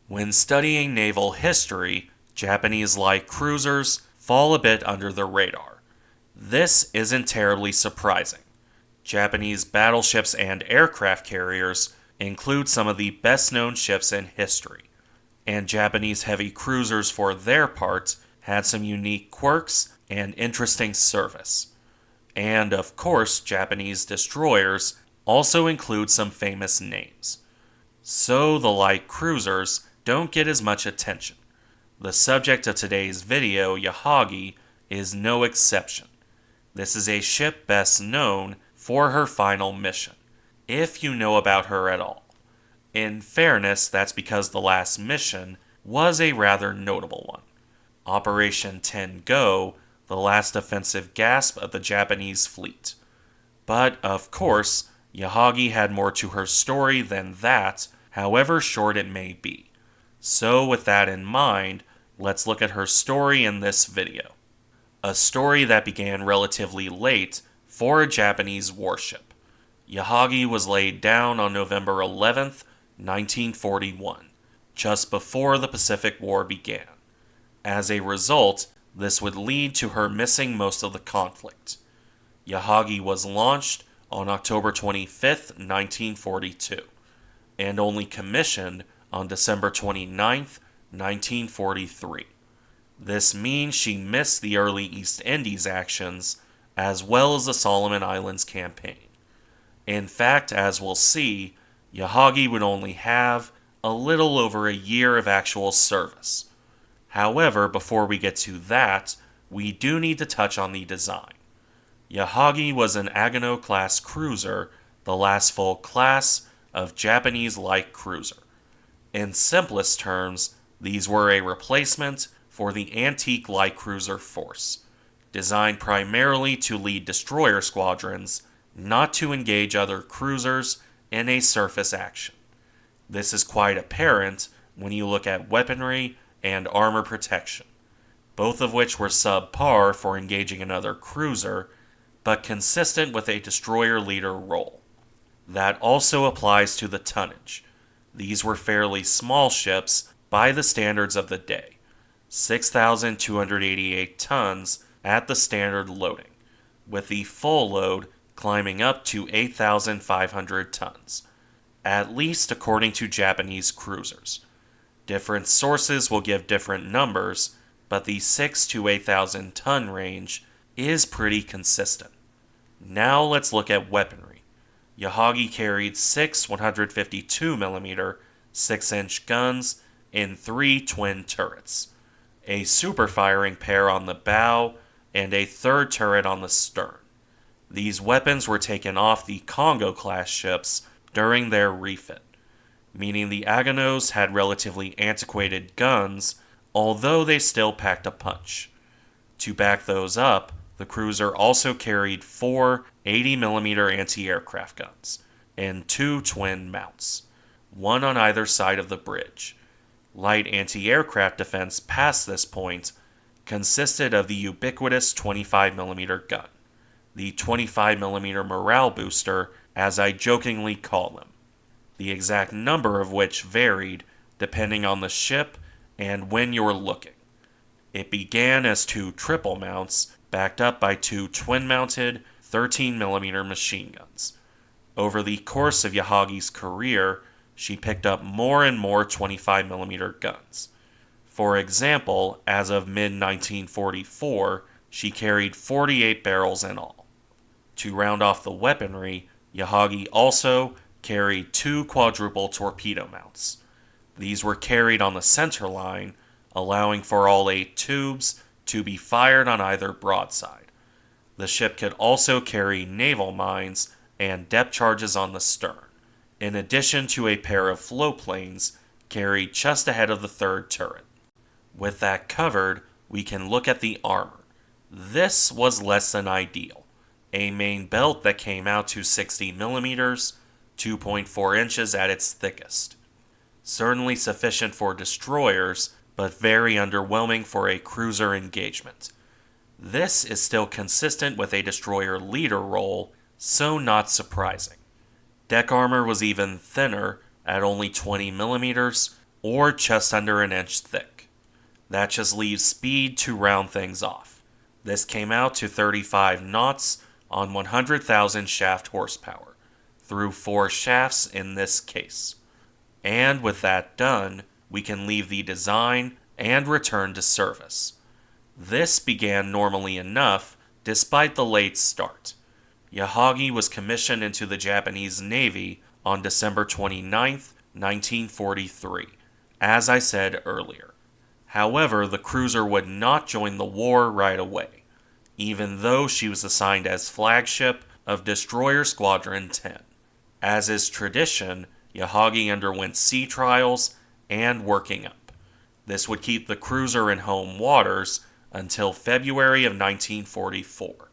When studying naval history, Japanese light cruisers fall a bit under the radar. This isn't terribly surprising. Japanese battleships and aircraft carriers include some of the best known ships in history, and Japanese heavy cruisers, for their part, had some unique quirks and interesting service. And of course, Japanese destroyers also include some famous names. So the light cruisers don't get as much attention. The subject of today's video, Yahagi, is no exception. This is a ship best known for her final mission, if you know about her at all. In fairness, that's because the last mission was a rather notable one. Operation Ten-Go, the last offensive gasp of the Japanese fleet. But, of course, Yahagi had more to her story than that, however short it may be. So with that in mind, let's look at her story in this video. A story that began relatively late for a Japanese warship. Yahagi was laid down on November 11th, 1941, just before the Pacific War began. As a result, this would lead to her missing most of the conflict. Yahagi was launched on October 25th, 1942, and only commissioned on December 29th, 1943. This means she missed the early East Indies actions, as well as the Solomon Islands campaign. In fact, as we'll see, Yahagi would only have a little over a year of actual service. However, before we get to that, we do need to touch on the design. Yahagi was an Agano-class cruiser, the last full class of Japanese light cruiser. In simplest terms, these were a replacement for the antique light cruiser force, designed primarily to lead destroyer squadrons, not to engage other cruisers in a surface action. This is quite apparent when you look at weaponry and armor protection, both of which were subpar for engaging another cruiser, but consistent with a destroyer leader role. That also applies to the tonnage. These were fairly small ships by the standards of the day, 6,288 tons at the standard loading, with the full load climbing up to 8,500 tons, at least according to Japanese cruisers. Different sources will give different numbers, but the 6 to 8,000 ton range is pretty consistent. Now let's look at weaponry. Yahagi carried 6 152mm 6-inch guns in 3 twin turrets, a super firing pair on the bow, and a third turret on the stern. These weapons were taken off the Congo-class ships during their refit, meaning the Aganos had relatively antiquated guns, although they still packed a punch. To back those up, the cruiser also carried 4 80mm anti-aircraft guns and 2 twin mounts, one on either side of the bridge. Light anti-aircraft defense past this point consisted of the ubiquitous 25mm gun, the 25mm morale booster, as I jokingly call them, the exact number of which varied depending on the ship and when you're looking. It began as 2 triple mounts, backed up by 2 twin-mounted 13mm machine guns. Over the course of Yahagi's career, she picked up more and more 25mm guns. For example, as of mid-1944, she carried 48 barrels in all. To round off the weaponry, Yahagi also carried 2 quadruple torpedo mounts. These were carried on the center line, allowing for all 8 tubes to be fired on either broadside. The ship could also carry naval mines and depth charges on the stern, in addition to a pair of floatplanes carried just ahead of the third turret. With that covered, we can look at the armor. This was less than ideal. A main belt that came out to 60mm, 2.4 inches at its thickest. Certainly sufficient for destroyers, but very underwhelming for a cruiser engagement. This is still consistent with a destroyer leader role, so not surprising. Deck armor was even thinner at only 20mm, or just under an inch thick. That just leaves speed to round things off. This came out to 35 knots on 100,000 shaft horsepower, through 4 shafts in this case. And with that done, we can leave the design and return to service. This began normally enough, despite the late start. Yahagi was commissioned into the Japanese Navy on December 29, 1943, as I said earlier. However, the cruiser would not join the war right away, even though she was assigned as flagship of Destroyer Squadron 10. As is tradition, Yahagi underwent sea trials and working up. This would keep the cruiser in home waters until February of 1944,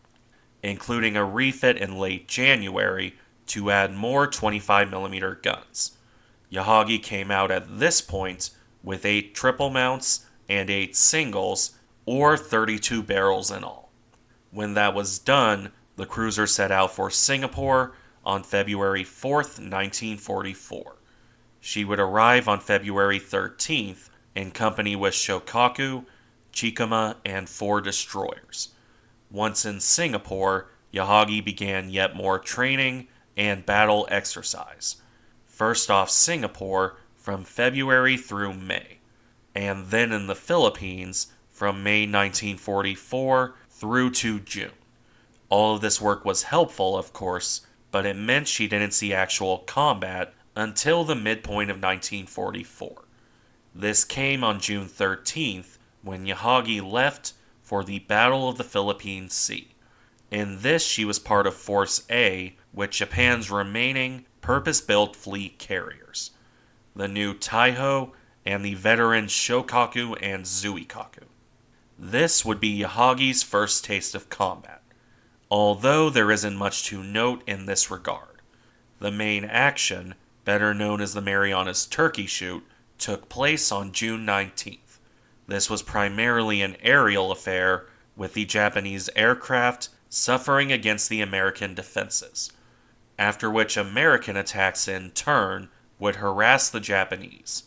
including a refit in late January to add more 25mm guns. Yahagi came out at this point with 8 triple mounts and 8 singles, or 32 barrels in all. When that was done, the cruiser set out for Singapore on February 4th, 1944. She would arrive on February 13th in company with Shokaku, Chikuma, and 4 destroyers. Once in Singapore, Yahagi began yet more training and battle exercise. First off Singapore from February through May, and then in the Philippines from May 1944 through to June. All of this work was helpful, of course, but it meant she didn't see actual combat until the midpoint of 1944. This came on June 13th, when Yahagi left for the Battle of the Philippine Sea. In this, she was part of Force A, with Japan's remaining purpose-built fleet carriers, the new Taiho and the veteran Shokaku and Zuikaku. This would be Yahagi's first taste of combat, although there isn't much to note in this regard. The main action, better known as the Marianas Turkey Shoot, took place on June 19th. This was primarily an aerial affair, with the Japanese aircraft suffering against the American defenses, after which American attacks in turn would harass the Japanese.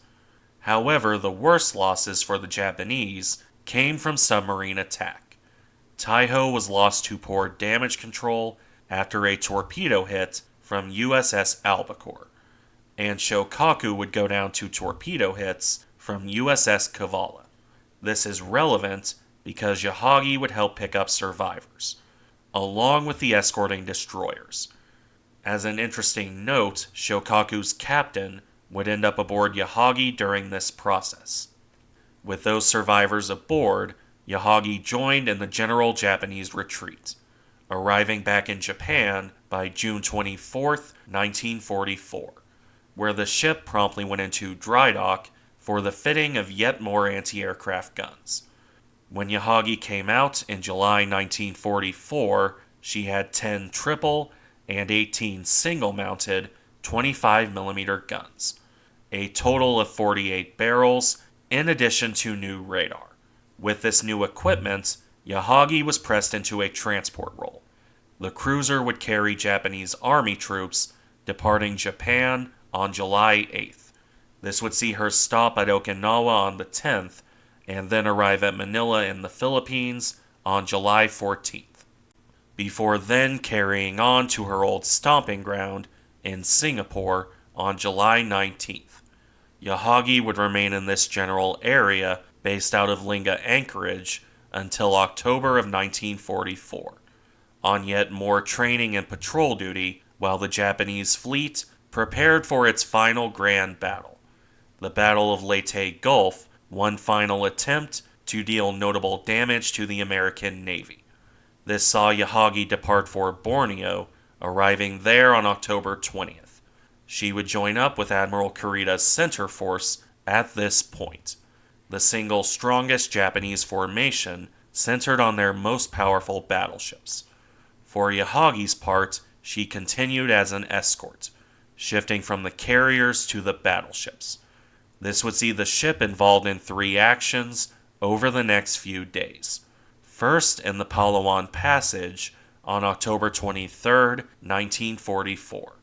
However, the worst losses for the Japanese came from submarine attack. Taiho was lost to poor damage control after a torpedo hit from USS Albacore, and Shokaku would go down to torpedo hits from USS Kavala. This is relevant because Yahagi would help pick up survivors, along with the escorting destroyers. As an interesting note, Shokaku's captain would end up aboard Yahagi during this process. With those survivors aboard, Yahagi joined in the general Japanese retreat, arriving back in Japan by June 24, 1944, where the ship promptly went into dry dock for the fitting of yet more anti-aircraft guns. When Yahagi came out in July 1944, she had 10 triple and 18 single-mounted 25mm guns, a total of 48 barrels, in addition to new radar. With this new equipment, Yahagi was pressed into a transport role. The cruiser would carry Japanese army troops departing Japan on July 8th. This would see her stop at Okinawa on the 10th, and then arrive at Manila in the Philippines on July 14th, before then carrying on to her old stomping ground in Singapore on July 19th. Yahagi would remain in this general area based out of Linga Anchorage until October of 1944, on yet more training and patrol duty while the Japanese fleet prepared for its final grand battle, the Battle of Leyte Gulf, one final attempt to deal notable damage to the American Navy. This saw Yahagi depart for Borneo, arriving there on October 20th. She would join up with Admiral Kurita's center force at this point, the single strongest Japanese formation centered on their most powerful battleships. For Yahagi's part, she continued as an escort, shifting from the carriers to the battleships. This would see the ship involved in 3 actions over the next few days. First, in the Palawan Passage on October 23, 1944,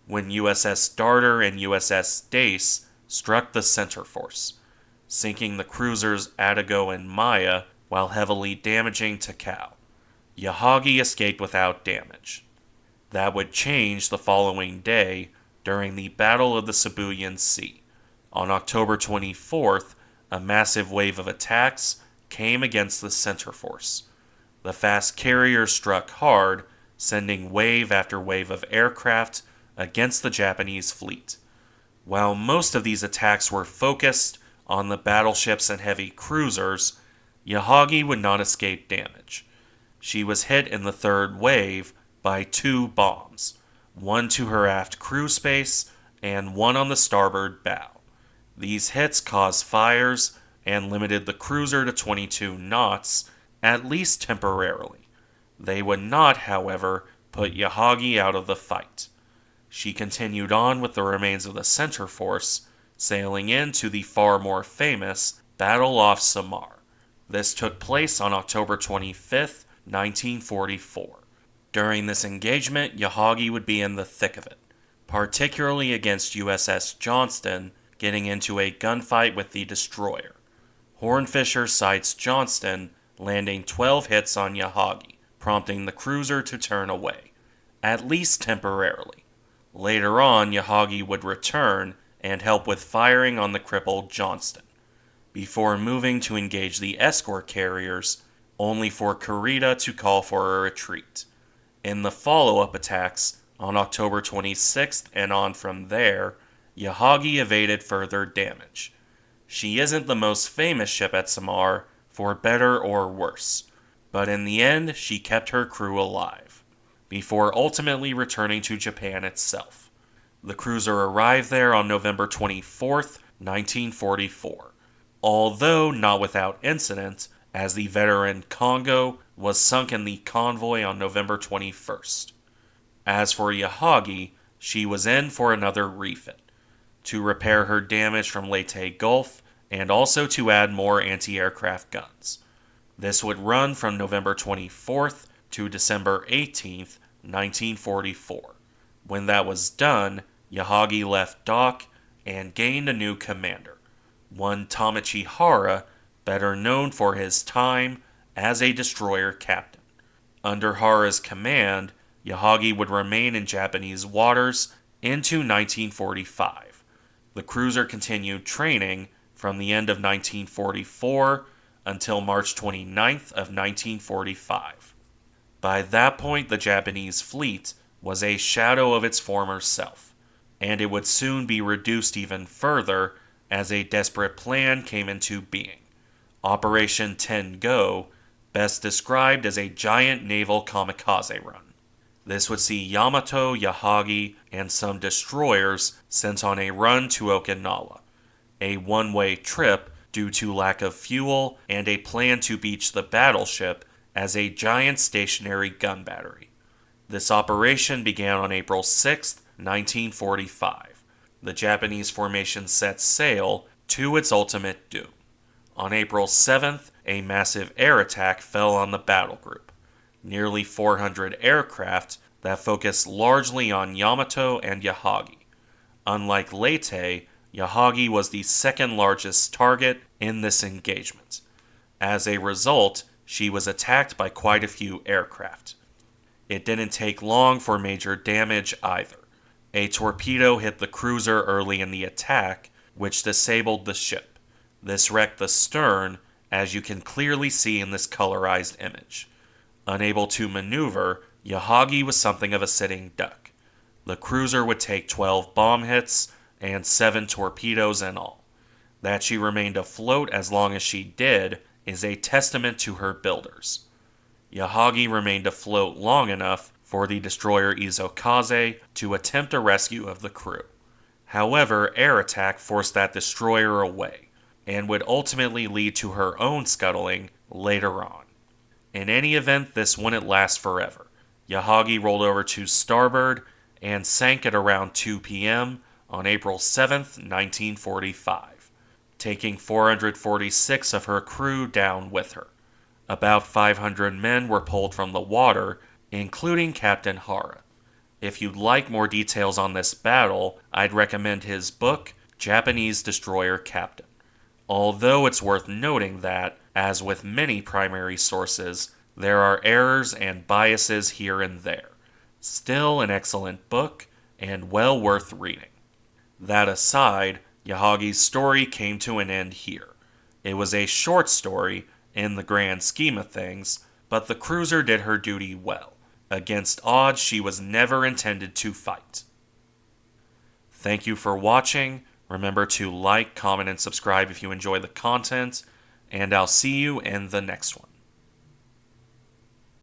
when USS Darter and USS Dace struck the center force, sinking the cruisers Atago and Maya while heavily damaging Takao. Yahagi escaped without damage. That would change the following day during the Battle of the Philippine Sea. On October 24th, a massive wave of attacks came against the center force. The fast carrier struck hard, sending wave after wave of aircraft against the Japanese fleet. While most of these attacks were focused on the battleships and heavy cruisers, Yahagi would not escape damage. She was hit in the third wave by 2 bombs, one to her aft crew space and one on the starboard bow. These hits caused fires and limited the cruiser to 22 knots, at least temporarily. They would not, however, put Yahagi out of the fight. She continued on with the remains of the center force, sailing into the far more famous Battle off Samar. This took place on October 25th, 1944. During this engagement, Yahagi would be in the thick of it, particularly against USS Johnston, getting into a gunfight with the destroyer. Hornfisher sights Johnston, landing 12 hits on Yahagi, prompting the cruiser to turn away, at least temporarily. Later on, Yahagi would return and help with firing on the crippled Johnston, before moving to engage the escort carriers, only for Kurita to call for a retreat. In the follow-up attacks, on October 26th and on from there, Yahagi evaded further damage. She isn't the most famous ship at Samar, for better or worse, but in the end, she kept her crew alive, before ultimately returning to Japan itself. The cruiser arrived there on November 24th, 1944, although not without incident, as the veteran Congo was sunk in the convoy on November 21st. As for Yahagi, she was in for another refit, to repair her damage from Leyte Gulf, and also to add more anti-aircraft guns. This would run from November 24th to December 18th, 1944. When that was done, Yahagi left dock and gained a new commander, one Tamachi Hara, better known for his time as a destroyer captain. Under Hara's command, Yahagi would remain in Japanese waters into 1945. The cruiser continued training from the end of 1944 until March 29th of 1945. By that point, the Japanese fleet was a shadow of its former self, and it would soon be reduced even further as a desperate plan came into being. Operation Ten-Go, best described as a giant naval kamikaze run. This would see Yamato, Yahagi, and some destroyers sent on a run to Okinawa, a one-way trip due to lack of fuel and a plan to beach the battleship as a giant stationary gun battery. This operation began on April 6, 1945. The Japanese formation set sail to its ultimate doom. On April 7th, a massive air attack fell on the battle group. Nearly 400 aircraft that focused largely on Yamato and Yahagi. Unlike Leyte, Yahagi was the second largest target in this engagement. As a result, she was attacked by quite a few aircraft. It didn't take long for major damage either. A torpedo hit the cruiser early in the attack, which disabled the ship. This wrecked the stern, as you can clearly see in this colorized image. Unable to maneuver, Yahagi was something of a sitting duck. The cruiser would take 12 bomb hits and 7 torpedoes in all. That she remained afloat as long as she did is a testament to her builders. Yahagi remained afloat long enough for the destroyer Izokaze to attempt a rescue of the crew. However, air attack forced that destroyer away, and would ultimately lead to her own scuttling later on. In any event, this wouldn't last forever. Yahagi rolled over to starboard and sank at around 2 p.m. on April 7th, 1945, taking 446 of her crew down with her. About 500 men were pulled from the water, including Captain Hara. If you'd like more details on this battle, I'd recommend his book, Japanese destroyer captain. Although it's worth noting that, as with many primary sources, there are errors and biases here and there. Still an excellent book, and well worth reading. That aside, Yahagi's story came to an end here. It was a short story, in the grand scheme of things, but the cruiser did her duty well. Against odds she was never intended to fight. Thank you for watching. Remember to like, comment, and subscribe if you enjoy the content, and I'll see you in the next one.